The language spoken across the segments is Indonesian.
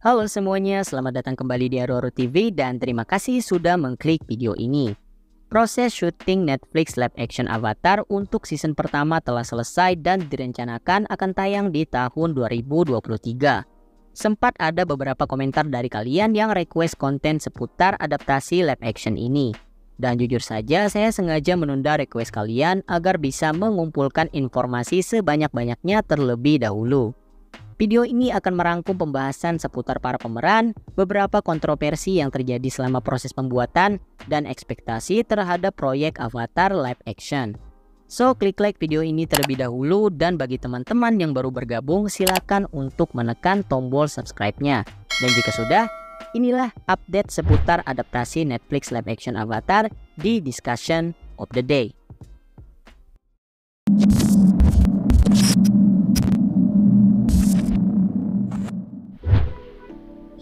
Halo semuanya, selamat datang kembali di Aroro TV dan terima kasih sudah mengklik video ini. Proses syuting Netflix live action Avatar untuk season pertama telah selesai dan direncanakan akan tayang di tahun 2023. Sempat ada beberapa komentar dari kalian yang request konten seputar adaptasi live action ini. Dan jujur saja saya sengaja menunda request kalian agar bisa mengumpulkan informasi sebanyak-banyaknya terlebih dahulu. Video ini akan merangkum pembahasan seputar para pemeran, beberapa kontroversi yang terjadi selama proses pembuatan, dan ekspektasi terhadap proyek Avatar live action. So, klik like video ini terlebih dahulu dan bagi teman-teman yang baru bergabung silakan untuk menekan tombol subscribe-nya. Dan jika sudah, inilah update seputar adaptasi Netflix live action Avatar di Discussion of the Day.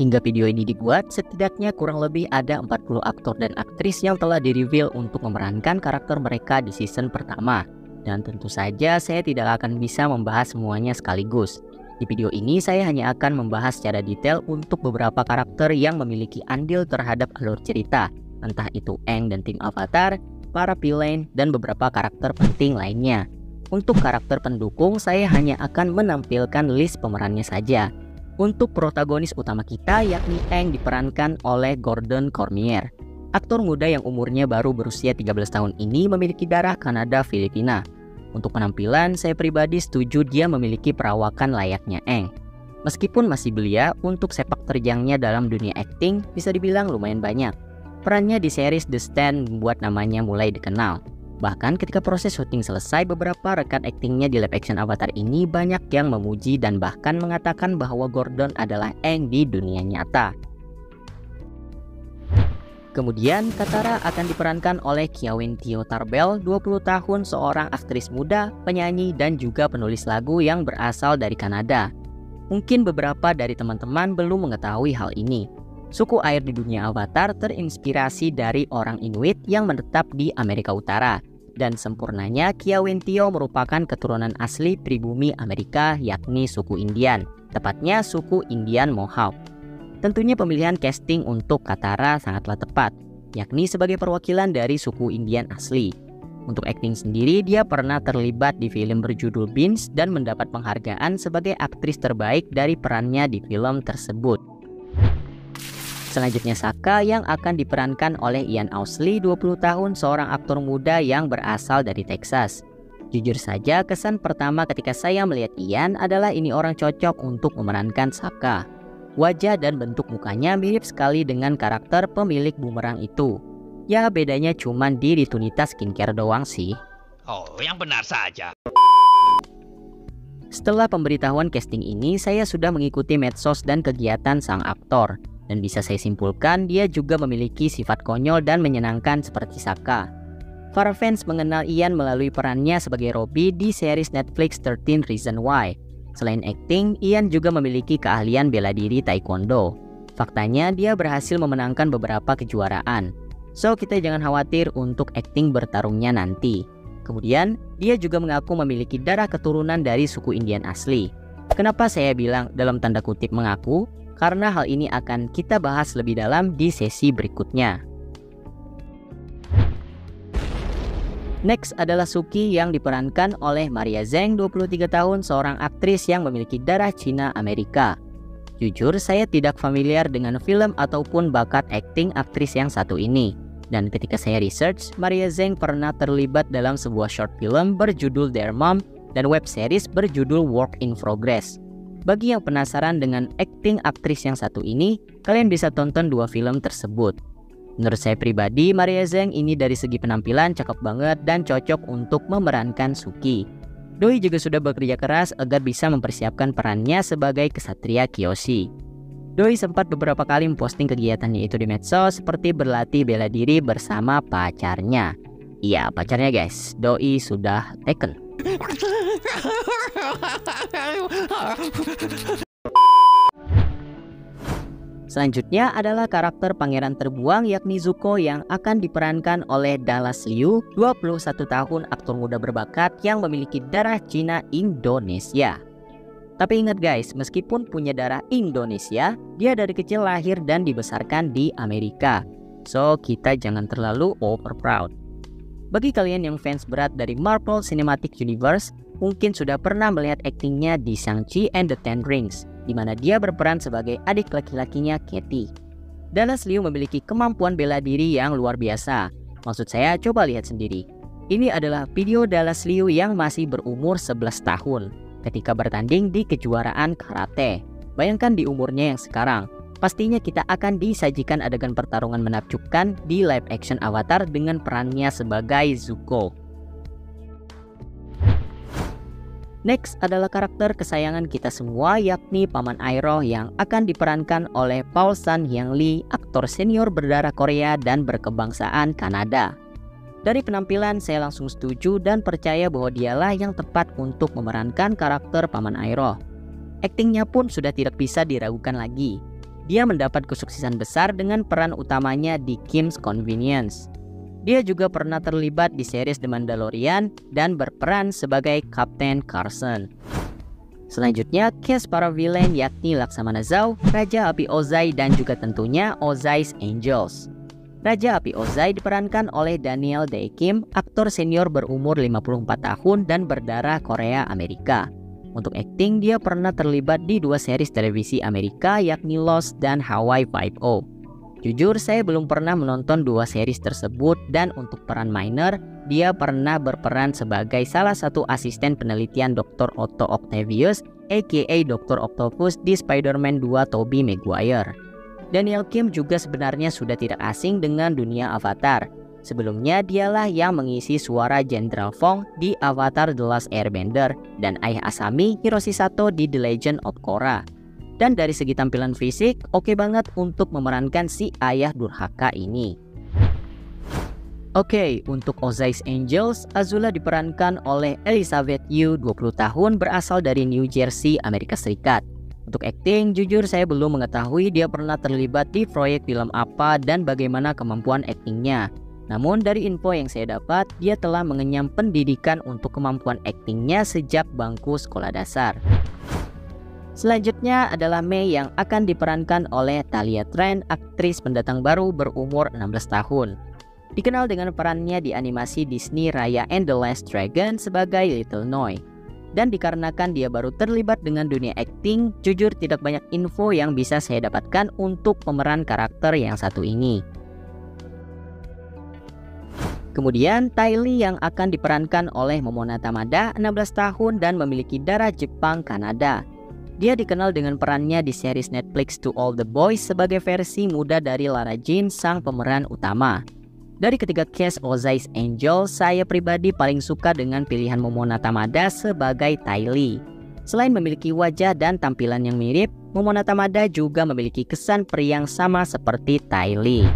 Hingga video ini dibuat, setidaknya kurang lebih ada 40 aktor dan aktris yang telah di-reveal untuk memerankan karakter mereka di season pertama. Dan tentu saja saya tidak akan bisa membahas semuanya sekaligus. Di video ini saya hanya akan membahas secara detail untuk beberapa karakter yang memiliki andil terhadap alur cerita, entah itu Aang dan tim Avatar, para villain, dan beberapa karakter penting lainnya. Untuk karakter pendukung, saya hanya akan menampilkan list pemerannya saja. Untuk protagonis utama kita yakni Aang diperankan oleh Gordon Cormier. Aktor muda yang umurnya baru berusia 13 tahun ini memiliki darah Kanada Filipina. Untuk penampilan, saya pribadi setuju dia memiliki perawakan layaknya Aang. Meskipun masih belia, untuk sepak terjangnya dalam dunia akting bisa dibilang lumayan banyak. Perannya di series The Stand membuat namanya mulai dikenal. Bahkan ketika proses syuting selesai, beberapa rekan aktingnya di live action Avatar ini banyak yang memuji dan bahkan mengatakan bahwa Gordon adalah Aang di dunia nyata. Kemudian Katara akan diperankan oleh Kiawentiio Tarbell, 20 tahun, seorang aktris muda, penyanyi dan juga penulis lagu yang berasal dari Kanada. Mungkin beberapa dari teman-teman belum mengetahui hal ini. Suku air di dunia Avatar terinspirasi dari orang Inuit yang menetap di Amerika Utara. Dan sempurnanya, Kiawentiio merupakan keturunan asli pribumi Amerika yakni suku Indian, tepatnya suku Indian Mohawk. Tentunya pemilihan casting untuk Katara sangatlah tepat, yakni sebagai perwakilan dari suku Indian asli. Untuk akting sendiri, dia pernah terlibat di film berjudul Beans dan mendapat penghargaan sebagai aktris terbaik dari perannya di film tersebut. Selanjutnya Sokka yang akan diperankan oleh Ian Owsley, 20 tahun, seorang aktor muda yang berasal dari Texas. Jujur saja kesan pertama ketika saya melihat Ian adalah ini orang cocok untuk memerankan Sokka. Wajah dan bentuk mukanya mirip sekali dengan karakter pemilik bumerang itu. Ya bedanya cuman di rutinitas skincare doang sih. Oh, yang benar saja. Setelah pemberitahuan casting ini, saya sudah mengikuti medsos dan kegiatan sang aktor. Dan bisa saya simpulkan, dia juga memiliki sifat konyol dan menyenangkan seperti Sokka. Para fans mengenal Ian melalui perannya sebagai Robby di series Netflix 13 Reasons Why. Selain akting, Ian juga memiliki keahlian bela diri taekwondo. Faktanya, dia berhasil memenangkan beberapa kejuaraan. So, kita jangan khawatir untuk akting bertarungnya nanti. Kemudian, dia juga mengaku memiliki darah keturunan dari suku Indian asli. Kenapa saya bilang dalam tanda kutip mengaku? Karena hal ini akan kita bahas lebih dalam di sesi berikutnya. Next adalah Suki yang diperankan oleh Maria Zheng, 23 tahun, seorang aktris yang memiliki darah Cina Amerika. Jujur, saya tidak familiar dengan film ataupun bakat akting aktris yang satu ini. Dan ketika saya research, Maria Zheng pernah terlibat dalam sebuah short film berjudul Dear Mom dan web series berjudul Work in Progress. Bagi yang penasaran dengan akting aktris yang satu ini, kalian bisa tonton dua film tersebut. Menurut saya pribadi, Maria Zheng ini dari segi penampilan cakep banget dan cocok untuk memerankan Suki. Doi juga sudah bekerja keras agar bisa mempersiapkan perannya sebagai kesatria Kyoshi. Doi sempat beberapa kali memposting kegiatannya itu di medsos seperti berlatih bela diri bersama pacarnya. Iya, pacarnya guys, Doi sudah taken. Selanjutnya adalah karakter pangeran terbuang yakni Zuko yang akan diperankan oleh Dallas Liu, 21 tahun, aktor muda berbakat yang memiliki darah Cina Indonesia. Tapi ingat guys, meskipun punya darah Indonesia, dia dari kecil lahir dan dibesarkan di Amerika. So, kita jangan terlalu over proud. Bagi kalian yang fans berat dari Marvel Cinematic Universe, mungkin sudah pernah melihat aktingnya di Shang-Chi and the Ten Rings, di mana dia berperan sebagai adik laki-lakinya Katie. Dallas Liu memiliki kemampuan bela diri yang luar biasa. Maksud saya, coba lihat sendiri. Ini adalah video Dallas Liu yang masih berumur 11 tahun ketika bertanding di kejuaraan karate. Bayangkan di umurnya yang sekarang. Pastinya kita akan disajikan adegan pertarungan menakjubkan di live action Avatar dengan perannya sebagai Zuko. Next adalah karakter kesayangan kita semua, yakni Paman Iroh yang akan diperankan oleh Paul Sun-hyang Lee, aktor senior berdarah Korea dan berkebangsaan Kanada. Dari penampilan saya langsung setuju dan percaya bahwa dialah yang tepat untuk memerankan karakter Paman Iroh. Aktingnya pun sudah tidak bisa diragukan lagi. Dia mendapat kesuksesan besar dengan peran utamanya di Kim's Convenience. Dia juga pernah terlibat di series The Mandalorian dan berperan sebagai Captain Carson. Selanjutnya, cast para villain yakni Laksamana Zhao, Raja Api Ozai, dan juga tentunya Ozai's Angels. Raja Api Ozai diperankan oleh Daniel Dae Kim, aktor senior berumur 54 tahun dan berdarah Korea Amerika. Untuk akting, dia pernah terlibat di 2 series televisi Amerika yakni Lost dan Hawaii Five-0. Jujur, saya belum pernah menonton 2 series tersebut dan untuk peran minor, dia pernah berperan sebagai salah satu asisten penelitian Dr. Otto Octavius aka Dr. Octopus di Spider-Man 2 Tobey Maguire. Daniel Kim juga sebenarnya sudah tidak asing dengan dunia Avatar. Sebelumnya dialah yang mengisi suara Jenderal Fong di Avatar The Last Airbender dan ayah Asami Hiroshi Sato di The Legend of Korra. Dan dari segi tampilan fisik, oke banget untuk memerankan si ayah durhaka ini. Oke, untuk Ozai's Angels, Azula diperankan oleh Elizabeth Yu, 20 tahun, berasal dari New Jersey, Amerika Serikat. Untuk akting, jujur saya belum mengetahui dia pernah terlibat di proyek film apa dan bagaimana kemampuan aktingnya. Namun dari info yang saya dapat, dia telah mengenyam pendidikan untuk kemampuan aktingnya sejak bangku sekolah dasar. Selanjutnya adalah Mei yang akan diperankan oleh Thalia Tran, aktris pendatang baru berumur 16 tahun. Dikenal dengan perannya di animasi Disney Raya and the Last Dragon sebagai Little Noi. Dan dikarenakan dia baru terlibat dengan dunia akting, jujur tidak banyak info yang bisa saya dapatkan untuk pemeran karakter yang satu ini. Kemudian Ty Lee yang akan diperankan oleh Momona Tamada, 16 tahun dan memiliki darah Jepang Kanada. Dia dikenal dengan perannya di series Netflix To All the Boys sebagai versi muda dari Lara Jean, sang pemeran utama. Dari ketiga cast Ozai's Angel, saya pribadi paling suka dengan pilihan Momona Tamada sebagai Ty Lee. Selain memiliki wajah dan tampilan yang mirip, Momona Tamada juga memiliki kesan periang sama seperti Ty Lee.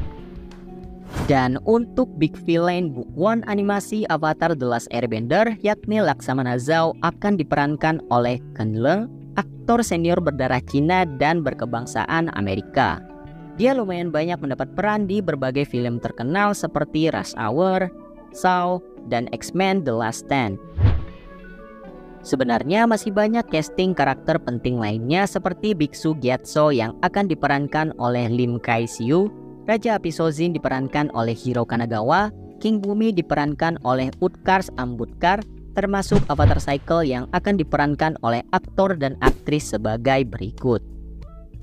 Dan untuk big villain Book One animasi Avatar The Last Airbender, yakni Laksamana Zhao, akan diperankan oleh Ken Leung, aktor senior berdarah Cina dan berkebangsaan Amerika. Dia lumayan banyak mendapat peran di berbagai film terkenal seperti Rush Hour, Saw, dan X-Men The Last Stand. Sebenarnya masih banyak casting karakter penting lainnya seperti Biksu Gyatso yang akan diperankan oleh Lim Kai-siu, Raja Api Sozin diperankan oleh Hiro Kanagawa, King Bumi diperankan oleh Utkarsh Ambudkar, termasuk Avatar Cycle yang akan diperankan oleh aktor dan aktris sebagai berikut.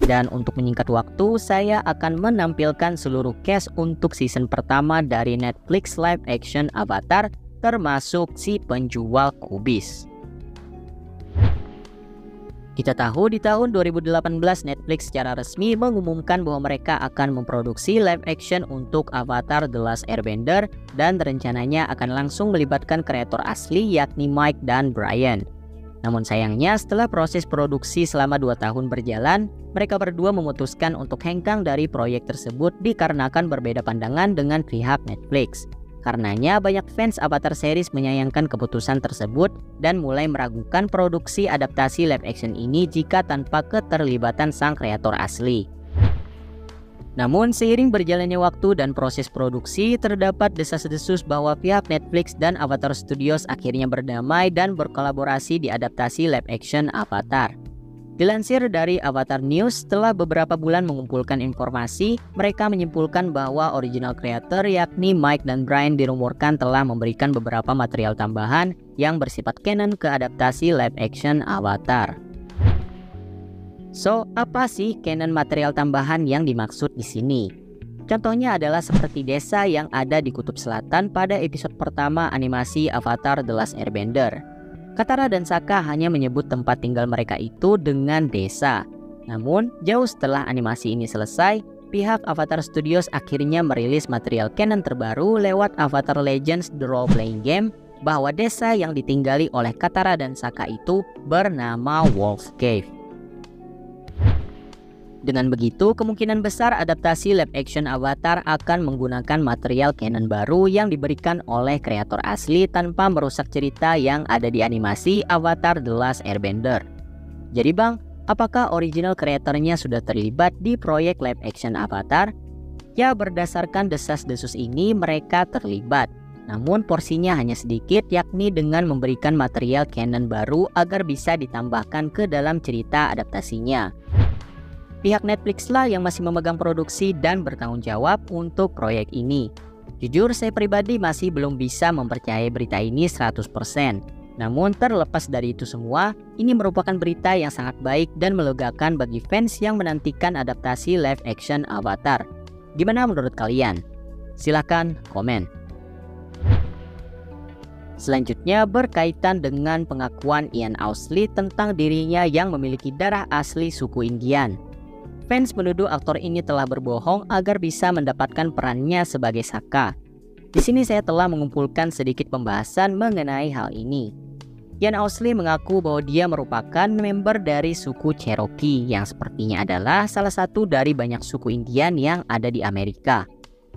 Dan untuk menyingkat waktu, saya akan menampilkan seluruh cast untuk season pertama dari Netflix live action Avatar, termasuk si penjual kubis. Kita tahu di tahun 2018 Netflix secara resmi mengumumkan bahwa mereka akan memproduksi live action untuk Avatar The Last Airbender dan rencananya akan langsung melibatkan kreator asli yakni Mike dan Brian. Namun sayangnya setelah proses produksi selama 2 tahun berjalan, mereka berdua memutuskan untuk hengkang dari proyek tersebut dikarenakan berbeda pandangan dengan pihak Netflix. Karenanya banyak fans Avatar series menyayangkan keputusan tersebut dan mulai meragukan produksi adaptasi live action ini jika tanpa keterlibatan sang kreator asli. Namun seiring berjalannya waktu dan proses produksi, terdapat desas-desus bahwa pihak Netflix dan Avatar Studios akhirnya berdamai dan berkolaborasi di adaptasi live action Avatar. Dilansir dari Avatar News, setelah beberapa bulan mengumpulkan informasi, mereka menyimpulkan bahwa original creator yakni Mike dan Brian dirumorkan telah memberikan beberapa material tambahan yang bersifat canon ke adaptasi live action Avatar. So, apa sih canon material tambahan yang dimaksud di sini? Contohnya adalah seperti desa yang ada di Kutub Selatan pada episode pertama animasi Avatar The Last Airbender. Katara dan Sokka hanya menyebut tempat tinggal mereka itu dengan desa. Namun, jauh setelah animasi ini selesai, pihak Avatar Studios akhirnya merilis material canon terbaru lewat Avatar Legends The Role Playing Game bahwa desa yang ditinggali oleh Katara dan Sokka itu bernama Wolf Cave. Dengan begitu, kemungkinan besar adaptasi live action Avatar akan menggunakan material canon baru yang diberikan oleh kreator asli tanpa merusak cerita yang ada di animasi Avatar The Last Airbender. Jadi bang, apakah original kreatornya sudah terlibat di proyek live action Avatar? Ya, berdasarkan desas-desus ini mereka terlibat. Namun porsinya hanya sedikit, yakni dengan memberikan material canon baru agar bisa ditambahkan ke dalam cerita adaptasinya. Pihak Netflix lah yang masih memegang produksi dan bertanggung jawab untuk proyek ini. Jujur, saya pribadi masih belum bisa mempercayai berita ini 100%. Namun terlepas dari itu semua, ini merupakan berita yang sangat baik dan melegakan bagi fans yang menantikan adaptasi live action Avatar. Gimana menurut kalian? Silahkan komen. Selanjutnya berkaitan dengan pengakuan Ian Owsley tentang dirinya yang memiliki darah asli suku Indian. Fans menuduh aktor ini telah berbohong agar bisa mendapatkan perannya sebagai Sokka. Di sini saya telah mengumpulkan sedikit pembahasan mengenai hal ini. Ian Owsley mengaku bahwa dia merupakan member dari suku Cherokee yang sepertinya adalah salah satu dari banyak suku Indian yang ada di Amerika.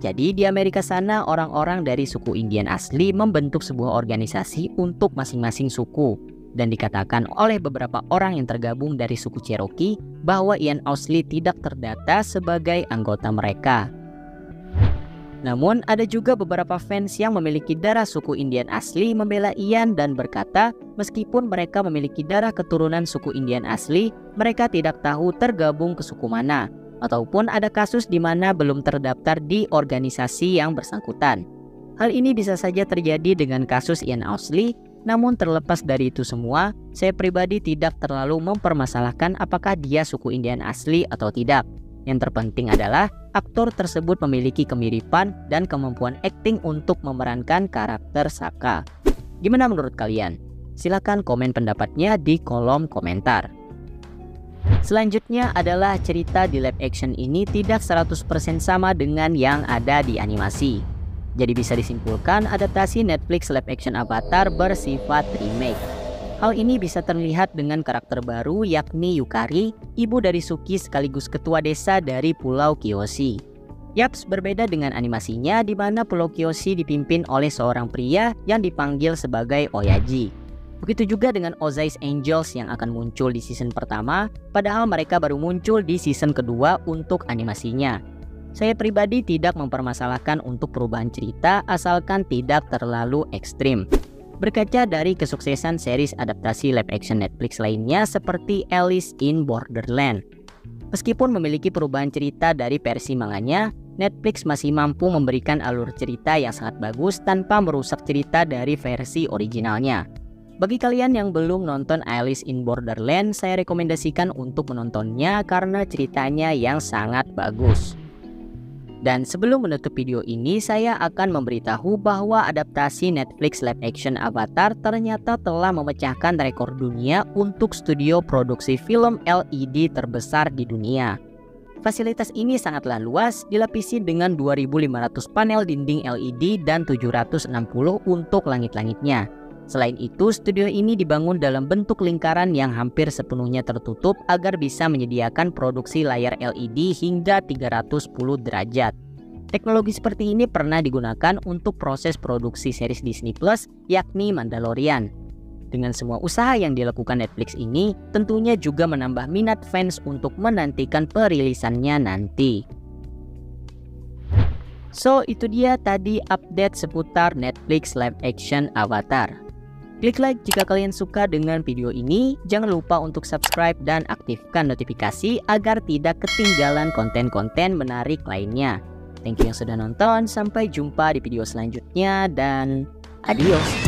Jadi di Amerika sana orang-orang dari suku Indian asli membentuk sebuah organisasi untuk masing-masing suku. Dan dikatakan oleh beberapa orang yang tergabung dari suku Cherokee bahwa Ian Owsley tidak terdata sebagai anggota mereka. Namun ada juga beberapa fans yang memiliki darah suku Indian asli membela Ian dan berkata meskipun mereka memiliki darah keturunan suku Indian asli, mereka tidak tahu tergabung ke suku mana, ataupun ada kasus di mana belum terdaftar di organisasi yang bersangkutan. Hal ini bisa saja terjadi dengan kasus Ian Owsley. Namun terlepas dari itu semua, saya pribadi tidak terlalu mempermasalahkan apakah dia suku Indian asli atau tidak. Yang terpenting adalah aktor tersebut memiliki kemiripan dan kemampuan akting untuk memerankan karakter Sokka. Gimana menurut kalian? Silahkan komen pendapatnya di kolom komentar. Selanjutnya adalah cerita di live action ini tidak 100% sama dengan yang ada di animasi. Jadi bisa disimpulkan adaptasi Netflix live action Avatar bersifat remake. Hal ini bisa terlihat dengan karakter baru yakni Yukari, ibu dari Suki sekaligus ketua desa dari Pulau Kyoshi. Yaps, berbeda dengan animasinya di mana Pulau Kyoshi dipimpin oleh seorang pria yang dipanggil sebagai Oyaji. Begitu juga dengan Ozai's Angels yang akan muncul di season pertama, padahal mereka baru muncul di season kedua untuk animasinya. Saya pribadi tidak mempermasalahkan untuk perubahan cerita asalkan tidak terlalu ekstrim. Berkaca dari kesuksesan series adaptasi live action Netflix lainnya seperti Alice in Borderland. Meskipun memiliki perubahan cerita dari versi manganya, Netflix masih mampu memberikan alur cerita yang sangat bagus tanpa merusak cerita dari versi originalnya. Bagi kalian yang belum nonton Alice in Borderland, saya rekomendasikan untuk menontonnya karena ceritanya yang sangat bagus. Dan sebelum menutup video ini, saya akan memberitahu bahwa adaptasi Netflix live action Avatar ternyata telah memecahkan rekor dunia untuk studio produksi film LED terbesar di dunia. Fasilitas ini sangatlah luas, dilapisi dengan 2.500 panel dinding LED dan 760 untuk langit-langitnya. Selain itu, studio ini dibangun dalam bentuk lingkaran yang hampir sepenuhnya tertutup agar bisa menyediakan produksi layar LED hingga 310 derajat. Teknologi seperti ini pernah digunakan untuk proses produksi series Disney Plus, yakni Mandalorian. Dengan semua usaha yang dilakukan Netflix ini, tentunya juga menambah minat fans untuk menantikan perilisannya nanti. So, itu dia tadi update seputar Netflix live action Avatar. Klik like jika kalian suka dengan video ini. Jangan lupa untuk subscribe dan aktifkan notifikasi agar tidak ketinggalan konten-konten menarik lainnya. Thank you yang sudah nonton, sampai jumpa di video selanjutnya dan adios.